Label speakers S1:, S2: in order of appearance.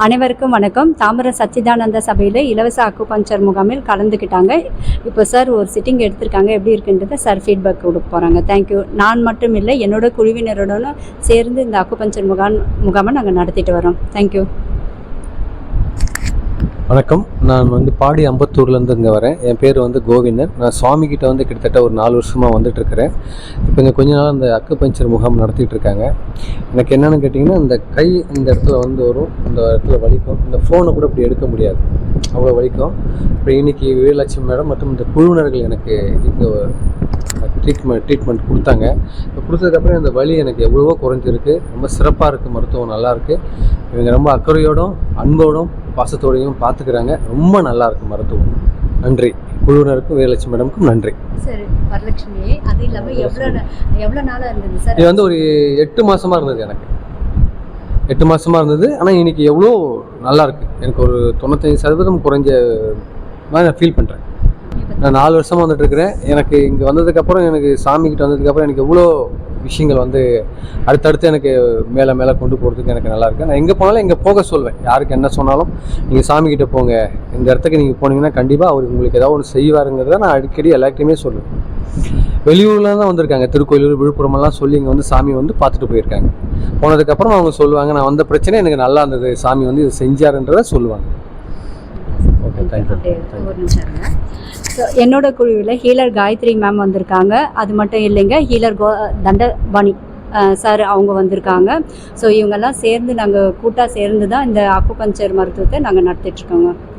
S1: அனைவருக்கும் வணக்கம். தாம்பரம் சச்சிதானந்த சபையில் இலவச அக்குபஞ்சர் முகாமில் கலந்துக்கிட்டாங்க. இப்போ சார் ஒரு சிட்டிங் எடுத்திருக்காங்க. எப்படி இருக்குன்றதை சார் ஃபீட்பேக் கொடுக்க போகிறாங்க. தேங்க்யூ. நான் மட்டும் இல்லை, என்னோட குழுவினருடனும் சேர்ந்து இந்த அக்குபஞ்சர் முகாமை நாங்கள் நடத்திட்டு வரோம். தேங்க்யூ.
S2: வணக்கம். நான் பாடி அம்பத்தூர்லேருந்து இங்கே வரேன். என் பேர் கோவிந்தன். நான் சுவாமிகிட்ட கிட்டத்தட்ட ஒரு 4 வருஷமாக வந்துட்டுருக்கிறேன். இப்போ இங்கே கொஞ்ச நாள் அந்த அக்குபஞ்சர் முகாம் நடத்திட்டு இருக்காங்க. எனக்கு என்னென்னு கேட்டிங்கன்னா, இந்த கை இந்த இடத்துல வரும், இந்த இடத்துல வலிக்கும். இந்த ஃபோனை கூட இப்படி எடுக்க முடியாது, அவ்வளோ வலிக்கும். இப்போ இன்றைக்கி வீரலட்சுமி மேடம் மற்றும் இந்த குழுவினர்கள் எனக்கு இங்கே ட்ரீட்மெண்ட் கொடுத்தாங்க. இப்போ கொடுத்ததுக்கப்புறம் இந்த வலி எனக்கு எவ்வளவோ குறைஞ்சிருக்கு. ரொம்ப சிறப்பாக இருக்குது. மருத்துவம் நல்லாயிருக்கு. இவங்க ரொம்ப அக்கறையோடும் அன்போடும் பாசத்தோடையும் பார்த்துக்கிறாங்க. ரொம்ப நல்லாயிருக்கு மருத்துவம். நன்றி. குழுவினருக்கும் வீரலட்சுமி மேடமுக்கும் நன்றி.
S1: சரி, வரலட்சுமி. அது இல்லாமல் எவ்வளோ நாளாக இருந்தது சார்?
S2: இது ஒரு 8 மாதமாக இருந்தது. எனக்கு 8 மாதமாக இருந்தது. ஆனால் இன்றைக்கி எவ்வளோ நல்லாயிருக்கு. எனக்கு ஒரு 95% குறைஞ்ச மாதிரி நான் ஃபீல் பண்ணுறேன். நான் 4 வருஷமாக வந்துட்டுருக்கிறேன். எனக்கு இங்கே வந்ததுக்கப்புறம், எனக்கு சாமிக்கிட்ட வந்ததுக்கப்புறம் எனக்கு எவ்வளோ விஷயங்கள் அடுத்தடுத்து எனக்கு மேலே மேலே கொண்டு போகிறதுக்கு எனக்கு நல்லாயிருக்கு. நான் எங்கே போனாலும் இங்கே போக சொல்வேன். யாருக்கு என்ன சொன்னாலும், நீங்கள் சாமிக்கிட்ட போங்க, இந்த இடத்துக்கு நீங்கள் போனீங்கன்னா கண்டிப்பாக அவர் உங்களுக்கு ஏதாவது ஒன்று செய்வாருங்கிறத நான் அடிக்கடி எல்லாத்தையுமே சொல்லுவேன். வெளியூரில் தான் வந்திருக்காங்க. திருக்கோயிலூர், விழுப்புரமெல்லாம் சொல்லி இங்கே சாமி பார்த்துட்டு போயிருக்காங்க. போனதுக்கப்புறம் அவங்க சொல்லுவாங்க, நான் வந்த பிரச்சனை எனக்கு நல்லா இருந்தது, சாமி இது செஞ்சாருன்றதை சொல்லுவாங்க. Okay, thank you.
S1: ஸோ என்னோட குழுவில் ஹீலர் காயத்ரி மேம் வந்திருக்காங்க. அது மட்டும் இல்லைங்க, ஹீலர் தண்டபாணி சார் அவங்க வந்திருக்காங்க. ஸோ இவங்கெல்லாம் சேர்ந்து நாங்கள் கூட்டாக சேர்ந்து தான் இந்த அக்குபஞ்சர் மருத்துவத்தை நாங்கள் நடத்திட்டுருக்கோங்க.